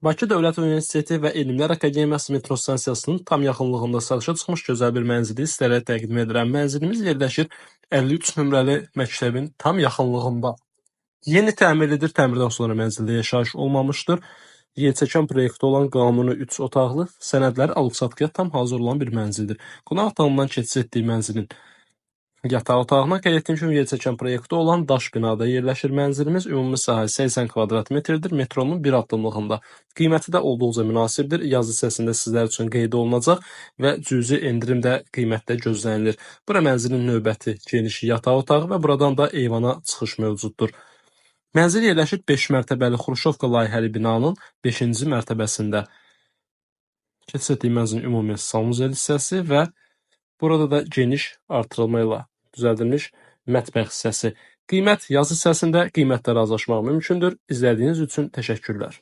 Bakı Dövlət Universiteti və Elmlər Akademiyası metro stansiyasının tam yaxınlığında satışa çıxmış gözəl bir mənzili sizlərə təqdim edirəm. Mənzilimiz yerləşir 53 nömrəli məktəbin tam yaxınlığında. Yeni təmirlidir, təmirdən sonra mənzildə yaşayış olmamışdır. Yelçəkən proyekti olan qanuni 3 otaqlı, sənədləri alıb-satqıya tam hazır olan bir mənzildir. Qonaq otağından keçid etdiyi mənzilin yataq otağına qeyd etdiyim kimi yelçəkən proyekti olan daş binada yerləşir mənzilimiz. Ümumi sahəsi 80 kvadrat metrdir. Metronun bir addımlığında. Qiyməti də olduqca münasibdir. Yazı hissəsində sizlər üçün qeyd olunacaq və cüzi endirim də qiymətdə gözlənilir. Bura mənzilin növbəti geniş yataq otağı və buradan da eyvana çıxış mövcuddur. Mənzil yerləşir 5 mərtəbəli Xruşovka layihəli binanın 5-ci mərtəbəsində. Keçid etdiyim mənzilin ümumi sanuzel hissəsi və burada da geniş artırılma ilə düzəldilmiş mətbəx hissəsi. Qiymət yazı hissəsində qiymətdə razılaşmaq mümkündür. İzlədiyiniz üçün təşəkkürlər.